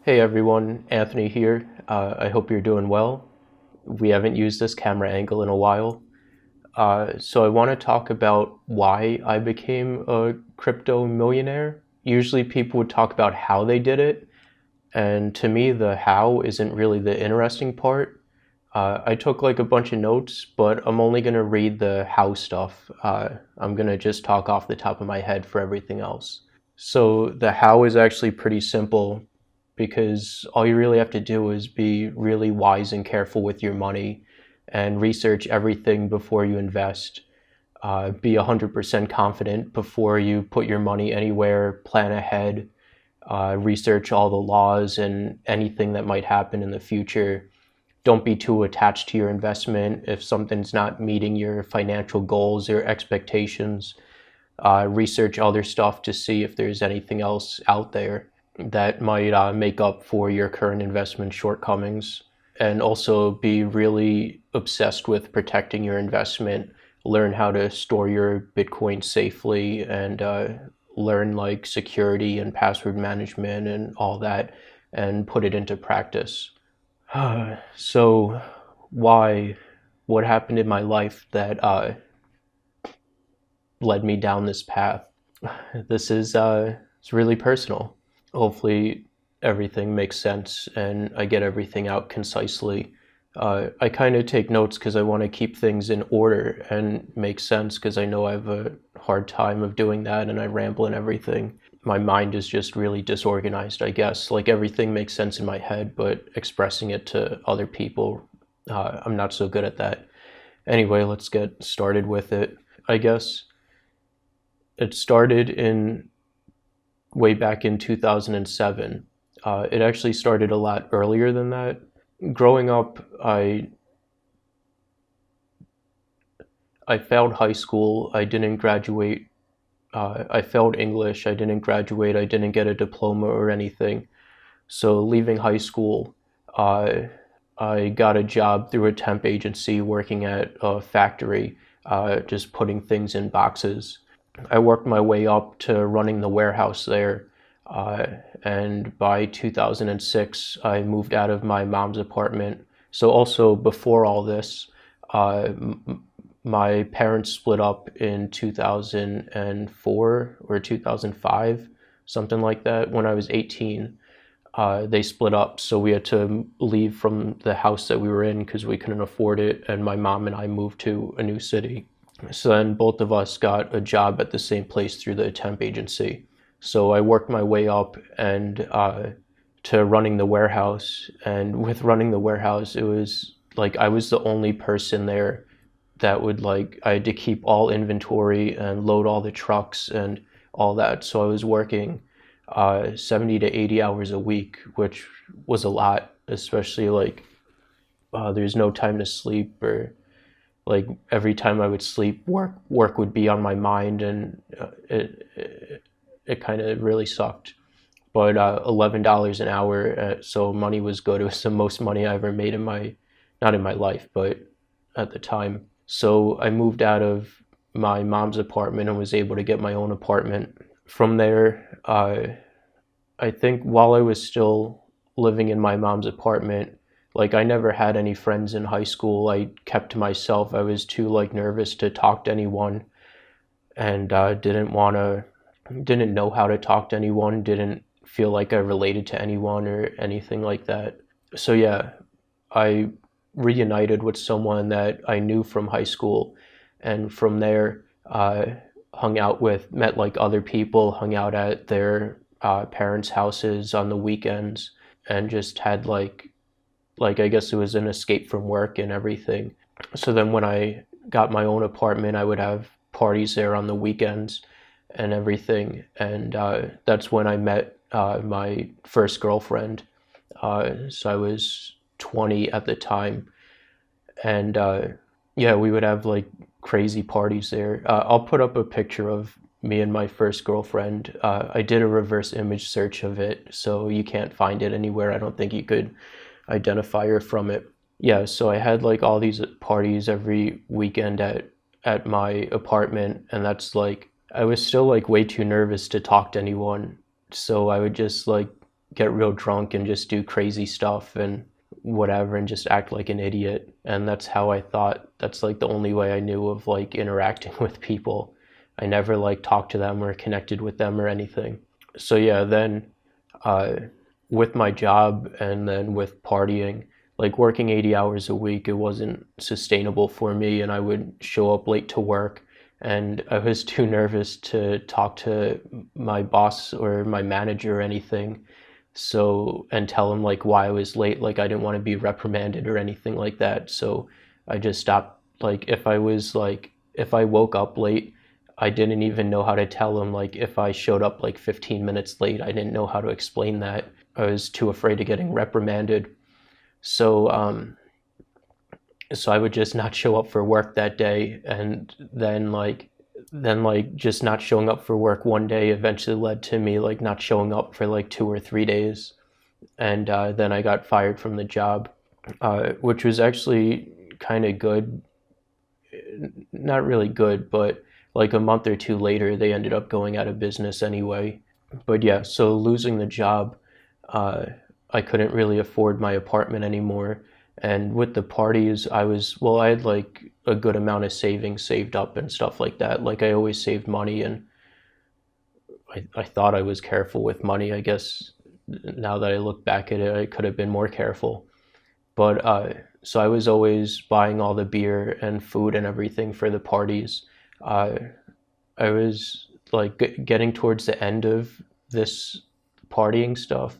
Hey everyone, Anthony here. I hope you're doing well. We haven't used this camera angle in a while. So I want to talk about why I became a crypto millionaire. Usually people would talk about how they did it, and to me the how isn't really the interesting part. I took like a bunch of notes, but I'm only going to read the how stuff. I'm going to just talk off the top of my head for everything else. So the how is actually pretty simple because all you really have to do is be really wise and careful with your money and research everything before you invest. Be 100% confident before you put your money anywhere, plan ahead, research all the laws and anything that might happen in the future. Don't be too attached to your investment. If something's not meeting your financial goals or expectations, research other stuff to see if there's anything else out there that might make up for your current investment shortcomings. And also be really obsessed with protecting your investment. Learn how to store your Bitcoin safely and learn like security and password management and all that and put it into practice. So, why? What happened in my life that led me down this path? This is it's really personal. Hopefully everything makes sense and I get everything out concisely. I kind of take notes because I want to keep things in order and make sense because I know I have a hard time of doing that and I ramble and everything. My mind is just really disorganized, I guess. Like everything makes sense in my head, but expressing it to other people, I'm not so good at that. Anyway, let's get started with it. I guess it started in way back in 2007. It actually started a lot earlier than that. Growing up, I failed high school. I didn't graduate. I failed English. I didn't graduate. I didn't get a diploma or anything. So leaving high school, I got a job through a temp agency working at a factory, just putting things in boxes. I worked my way up to running the warehouse there. Uh, and by 2006, I moved out of my mom's apartment. So also before all this, uh, my parents split up in 2004 or 2005, something like that. When I was 18, they split up. So we had to leave from the house that we were in because we couldn't afford it. And my mom and I moved to a new city. So then both of us got a job at the same place through the temp agency. So I worked my way up and to running the warehouse. And with running the warehouse, it was like I was the only person there that would like I had to keep all inventory and load all the trucks and all that. So I was working 70 to 80 hours a week, which was a lot, especially like there's no time to sleep or like every time I would sleep, work would be on my mind, and it kind of really sucked. But $11 an hour, so money was good. It was the most money I ever made in my, not in my life, but at the time. So I moved out of my mom's apartment and was able to get my own apartment. From there, I think while I was still living in my mom's apartment, like I never had any friends in high school. I kept to myself. I was too like nervous to talk to anyone and didn't know how to talk to anyone, didn't feel like I related to anyone or anything like that. So yeah, I reunited with someone that I knew from high school, and from there, met like other people, hung out at their parents' houses on the weekends, and just had like I guess it was an escape from work and everything. So then when I got my own apartment, I would have parties there on the weekends and everything, and that's when I met my first girlfriend. So I was 20 at the time, and yeah, we would have like crazy parties there. I'll put up a picture of me and my first girlfriend. I did a reverse image search of it, so you can't find it anywhere. I don't think you could identify her from it. Yeah, so I had like all these parties every weekend at my apartment, and that's like I was still like way too nervous to talk to anyone. So I would just like get real drunk and just do crazy stuff and whatever and just act like an idiot. And that's how I thought, that's like the only way I knew of like interacting with people. I never like talked to them or connected with them or anything. So yeah, then uh, with my job and then with partying, like working 80 hours a week, it wasn't sustainable for me, and I would show up late to work, and I was too nervous to talk to my boss or my manager or anything. So, and tell him like why I was late, like I didn't want to be reprimanded or anything like that. So I just stopped. Like if I woke up late, I didn't even know how to tell him. Like if I showed up like 15 minutes late, I didn't know how to explain that. I was too afraid of getting reprimanded. So so I would just not show up for work that day, and then just not showing up for work one day eventually led to me like not showing up for like 2 or 3 days, and then I got fired from the job, which was actually kind of good, not really good, but like a month or two later they ended up going out of business anyway. But yeah, so losing the job, uh, I couldn't really afford my apartment anymore. And with the parties, I had like a good amount of savings saved up and stuff like that. Like I always saved money, and I thought I was careful with money. I guess now that I look back at it, I could have been more careful. But so I was always buying all the beer and food and everything for the parties. Uh, I was like getting towards the end of this partying stuff.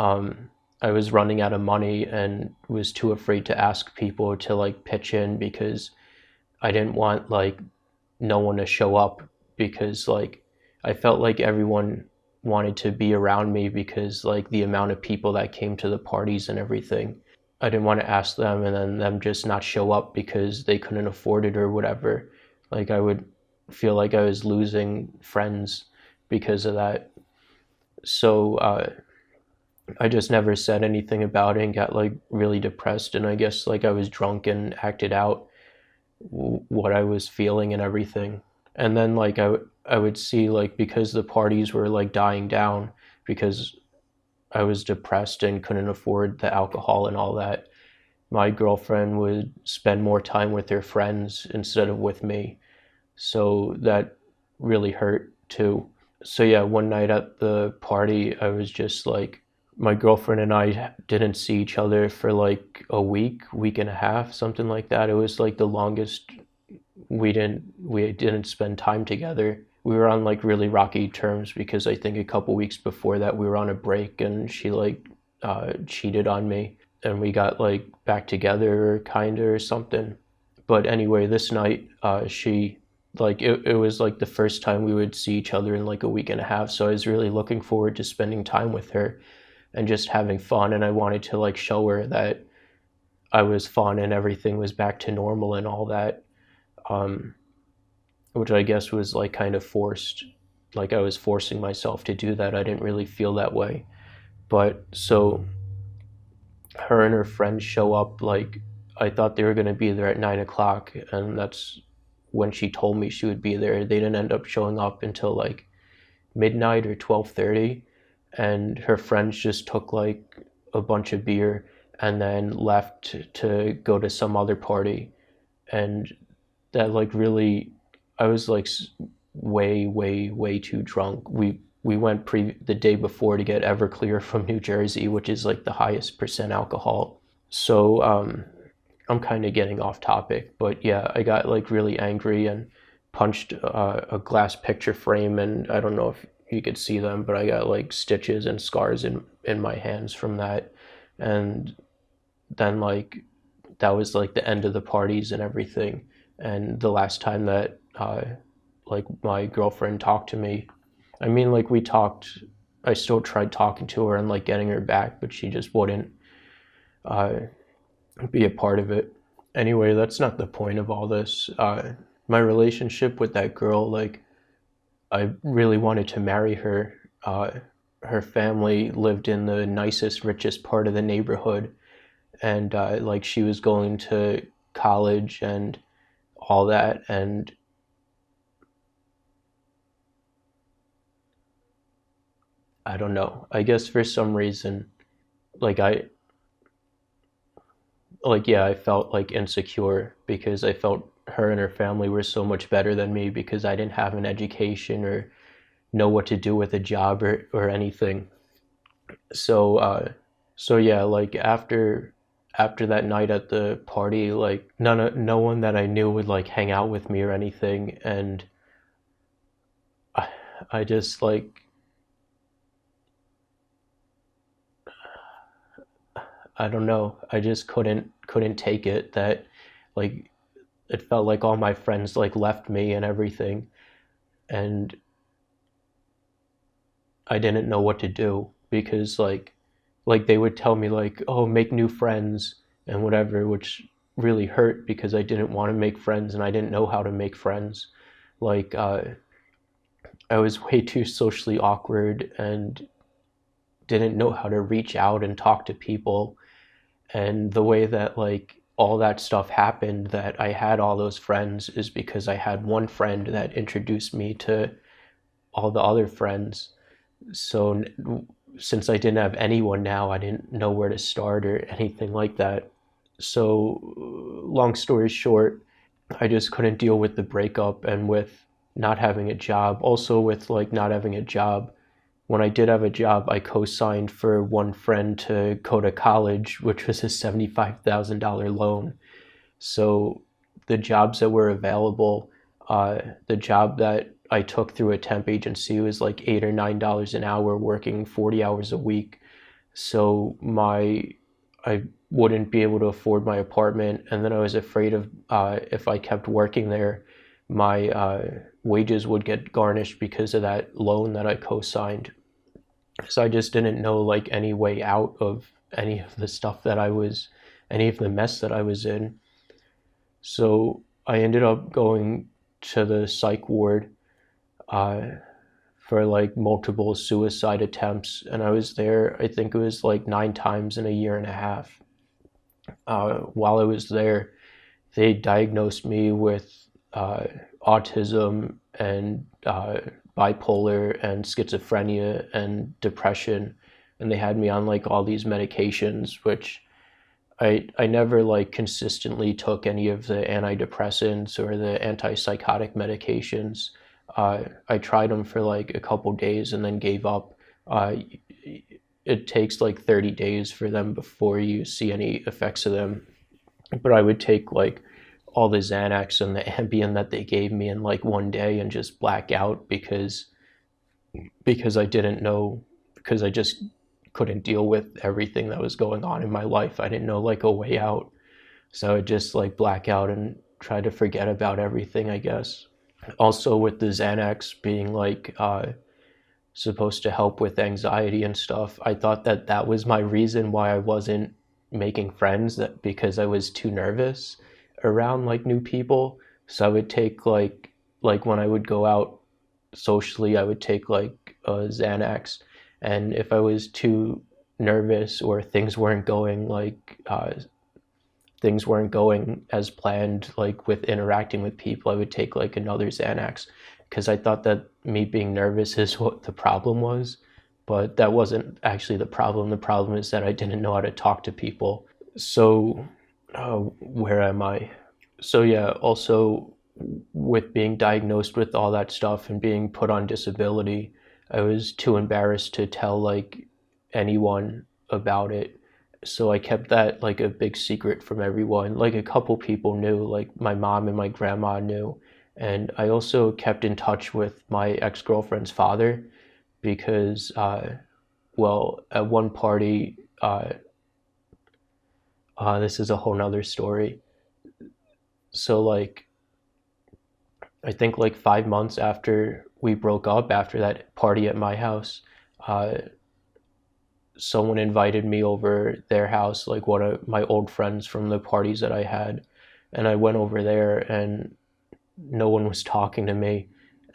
um, I was running out of money and was too afraid to ask people to like pitch in, because I didn't want like no one to show up, because like I felt like everyone wanted to be around me because like the amount of people that came to the parties and everything. I didn't want to ask them and then them just not show up because they couldn't afford it or whatever. Like I would feel like I was losing friends because of that. So I just never said anything about it and got like really depressed, and I guess like I was drunk and acted out what I was feeling and everything. And then like I would see like, because the parties were like dying down because I was depressed and couldn't afford the alcohol and all that, my girlfriend would spend more time with her friends instead of with me. So that really hurt too. So yeah, one night at the party, I was just like, my girlfriend and I didn't see each other for like a week and a half, something like that. It was like the longest we didn't spend time together. We were on like really rocky terms because I think a couple weeks before that we were on a break and she like cheated on me, and we got like back together kinda or something. But anyway, this night she like it was like the first time we would see each other in like a week and a half, so I was really looking forward to spending time with her and just having fun, and I wanted to like show her that I was fun and everything was back to normal and all that, um, which I guess was like kind of forced. Like I was forcing myself to do that. I didn't really feel that way. But so her and her friends show up, like I thought they were going to be there at 9 o'clock, and that's when she told me she would be there. They didn't end up showing up until like midnight or 12:30, and her friends just took like a bunch of beer and then left to go to some other party. And that like really, I was like way too drunk. We went the day before to get Everclear from New Jersey, which is like the highest percent alcohol. So I'm kind of getting off topic, but yeah, I got like really angry and punched a glass picture frame, and I don't know if you could see them, but I got like stitches and scars in my hands from that. And then like that was like the end of the parties and everything. And the last time that like my girlfriend talked to me, I mean like we talked, I still tried talking to her and like getting her back, but she just wouldn't uh, be a part of it. Anyway, that's not the point of all this. My relationship with that girl, like I really wanted to marry her. Her family lived in the nicest, richest part of the neighborhood, and like she was going to college and all that, and I don't know. I guess for some reason, like I yeah, I felt like insecure because I felt her and her family were so much better than me because I didn't have an education or know what to do with a job or anything. So so yeah, like after that night at the party, like no one that I knew would like hang out with me or anything, and I, I just like I don't know. I just couldn't take it that like it felt like all my friends like left me and everything, and I didn't know what to do because like they would tell me like, "Oh, make new friends" and whatever, which really hurt because I didn't want to make friends and I didn't know how to make friends. Like I was way too socially awkward and didn't know how to reach out and talk to people. And the way that like all that stuff happened, that I had all those friends, is because I had one friend that introduced me to all the other friends. So since I didn't have anyone now, I didn't know where to start or anything like that. So long story short, I just couldn't deal with the breakup and with not having a job. Also with like not having a job, when I did have a job, I co-signed for one friend to go to college, which was a $75,000 loan. So the jobs that were available, the job that I took through a temp agency was like $8 or $9 an hour, working 40 hours a week. So I wouldn't be able to afford my apartment, and then I was afraid of if I kept working there, my wages would get garnished because of that loan that I co-signed. So I just didn't know like any way out of any of the stuff that any of the mess that I was in. So I ended up going to the psych ward uh, for like multiple suicide attempts, and I was there. I think it was like 9 times in a year and a half. While I was there, they diagnosed me with uh, autism and bipolar and schizophrenia and depression, and they had me on like all these medications, which I never like consistently took any of the antidepressants or the antipsychotic medications. I tried them for like a couple days and then gave up. Uh, it takes like 30 days for them before you see any effects of them. But I would take like all the Xanax and the Ambien that they gave me in like one day and just black out because I didn't know, because I just couldn't deal with everything that was going on in my life. I didn't know like a way out. So I would just like black out and try to forget about everything, I guess. Also with the Xanax being like supposed to help with anxiety and stuff, I thought that that was my reason why I wasn't making friends, that because I was too nervous around like new people. So I would take like when I would go out socially, I would take like Xanax, and if I was too nervous or things weren't going as planned, like with interacting with people, I would take like another Xanax because I thought that me being nervous is what the problem was. But that wasn't actually the problem. The problem is that I didn't know how to talk to people. So, where am I? So, yeah, also with being diagnosed with all that stuff and being put on disability, I was too embarrassed to tell like anyone about it. So I kept that like a big secret from everyone. Like a couple people knew, like my mom and my grandma knew. And I also kept in touch with my ex-girlfriend's father because, well, at one party, this is a whole nother story. So like, I think like 5 months after we broke up, after that party at my house, uh, someone invited me over their house, like one of my old friends from the parties that I had. And I went over there and no one was talking to me.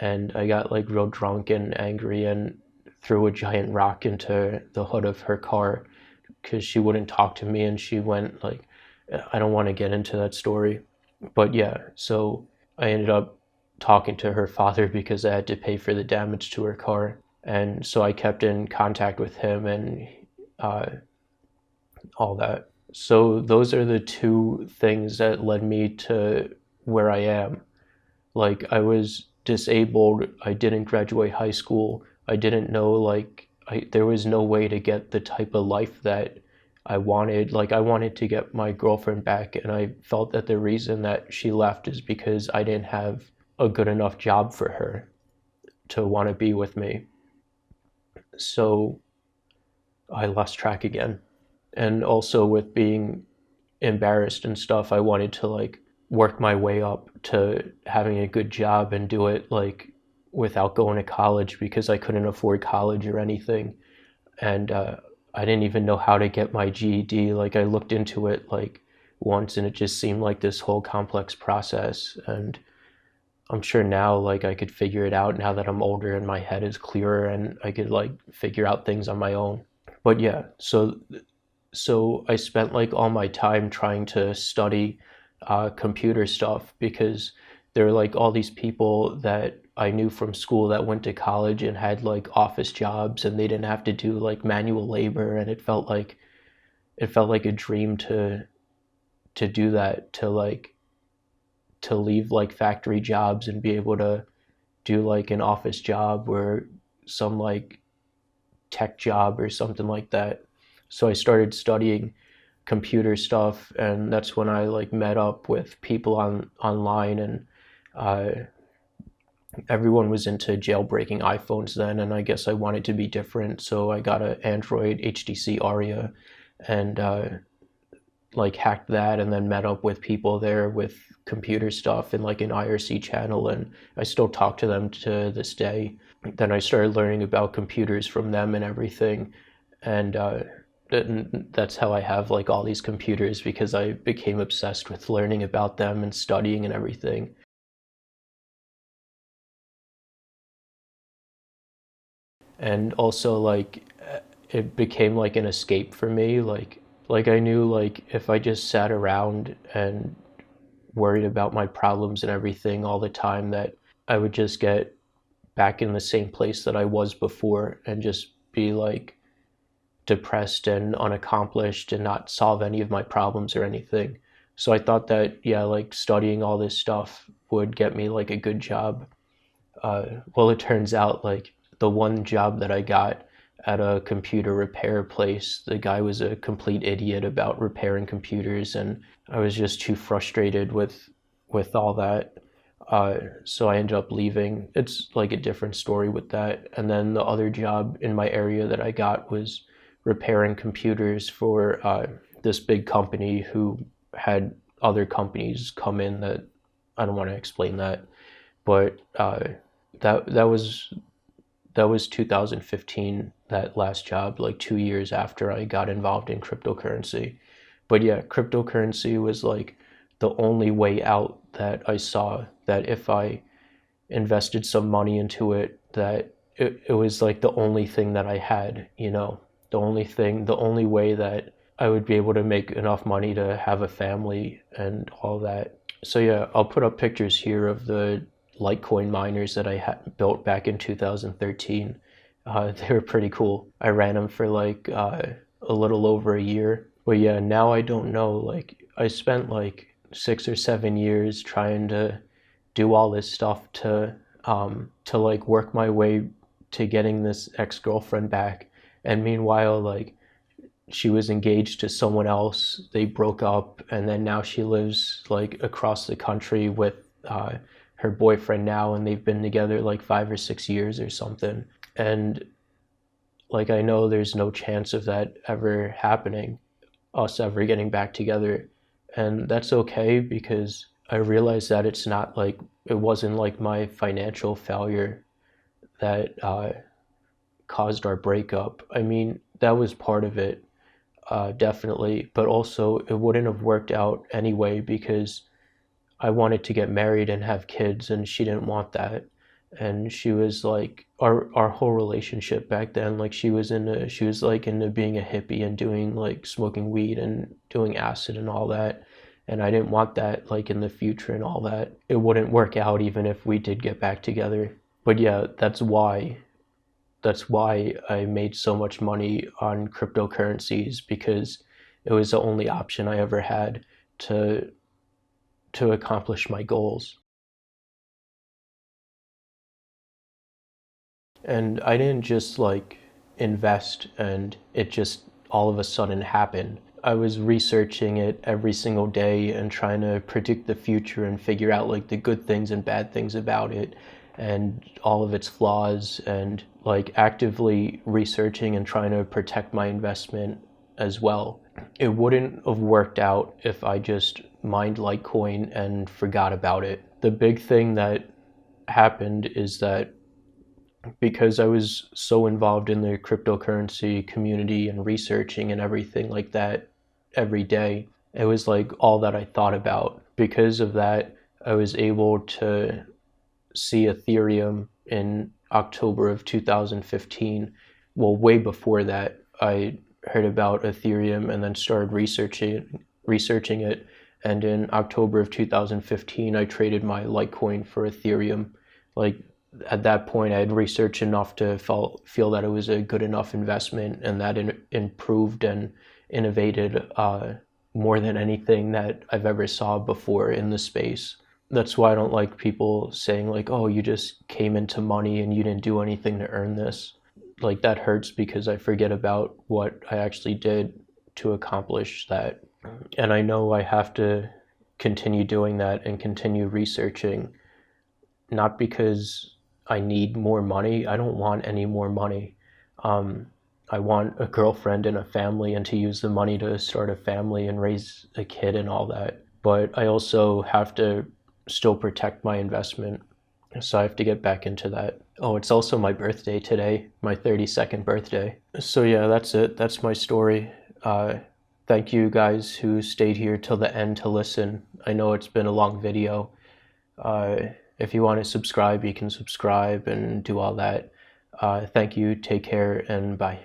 And I got like real drunk and angry and threw a giant rock into the hood of her car because she wouldn't talk to me. And she went like, I don't want to get into that story. But yeah, so I ended up talking to her father because I had to pay for the damage to her car. And so I kept in contact with him and uh, all that. So those are the two things that led me to where I am. Like, I was disabled, I didn't graduate high school, I didn't know, like, there was no way to get the type of life that I wanted. Like, I wanted to get my girlfriend back, and I felt that the reason that she left is because I didn't have a good enough job for her to want to be with me. So I lost track again. And also with being embarrassed and stuff, I wanted to like work my way up to having a good job and do it like without going to college because I couldn't afford college or anything. And I didn't even know how to get my GED. Like, I looked into it like once and it just seemed like this whole complex process. And I'm sure now like I could figure it out now that I'm older and my head is clearer and I could like figure out things on my own. But yeah, so I spent like all my time trying to study computer stuff because there were like all these people that I knew from school that went to college and had like office jobs and they didn't have to do like manual labor, and it felt like a dream to do that, to leave like factory jobs and be able to do like an office job or some like tech job or something like that. So I started studying computer stuff, and that's when I like met up with people online, and uh, everyone was into jailbreaking iPhones then, and I guess I wanted to be different, so I got an Android HTC Aria, and like hacked that, and then met up with people there with computer stuff and like an IRC channel, and I still talk to them to this day. Then I started learning about computers from them and everything, and that's how I have like all these computers, because I became obsessed with learning about them and studying and everything. And also like it became like an escape for me. Like I knew like if I just sat around and worried about my problems and everything all the time, that I would just get back in the same place that I was before and just be like depressed and unaccomplished and not solve any of my problems or anything. So I thought that, yeah, like studying all this stuff would get me like a good job. Well, it turns out like the one job that I got at a computer repair place, the guy was a complete idiot about repairing computers, and I was just too frustrated with all that. So I ended up leaving. It's like a different story with that. And then the other job in my area that I got was repairing computers for this big company who had other companies come in that I don't want to explain that, but that was 2015. That last job, like 2 years after I got involved in cryptocurrency. But yeah, cryptocurrency was like the only way out that I saw, that if I invested some money into it, that it was like the only thing that I had, the only way that I would be able to make enough money to have a family and all that. So yeah, I'll put up pictures here of the Litecoin miners that I built back in 2013. They were pretty cool. I ran them for like a little over a year. But yeah, now I don't know. Like, I spent like 6 or 7 years trying to do all this stuff to like work my way to getting this ex-girlfriend back. And meanwhile, like, she was engaged to someone else, they broke up, and then now she lives like across the country with her boyfriend now, and they've been together like 5 or 6 years or something. And like, I know there's no chance of that ever happening, us ever getting back together. And that's okay, because I realized that it wasn't like my financial failure that caused our breakup. I mean, that was part of it, definitely, but also it wouldn't have worked out anyway because I wanted to get married and have kids, and she didn't want that. And she was like, our whole relationship back then, like, she was like into being a hippie and doing like smoking weed and doing acid and all that. And I didn't want that like in the future and all that. It wouldn't work out even if we did get back together. But yeah, that's why that's why I made so much money on cryptocurrencies, because it was the only option I ever had to accomplish my goals. And I didn't just like invest and it just all of a sudden happened. I was researching it every single day and trying to predict the future and figure out like the good things and bad things about it and all of its flaws, and like actively researching and trying to protect my investment as well. It wouldn't have worked out if I just mined Litecoin and forgot about it. The big thing that happened is that because I was so involved in the cryptocurrency community and researching and everything like that every day, it was like all that I thought about. Because of that, I was able to see Ethereum in October of 2015. Well, way before that, I heard about Ethereum and then started researching it. And in October of 2015, I traded my Litecoin for Ethereum. Like at that point, I had researched enough to feel that it was a good enough investment, and that improved and innovated more than anything that I've ever saw before in the space. That's why I don't like people saying like, oh, you just came into money and you didn't do anything to earn this. Like that hurts because I forget about what I actually did to accomplish that. And I know I have to continue doing that and continue researching, not because I need more money. I don't want any more money. Um, I want a girlfriend and a family and to use the money to start a family and raise a kid and all that. But I also have to still protect my investment. So I have to get back into that. Oh, it's also my birthday today, my 32nd birthday. So yeah, that's it. That's my story. Thank you guys who stayed here till the end to listen. I know it's been a long video. If you want to subscribe, you can subscribe and do all that. Thank you, take care, and bye.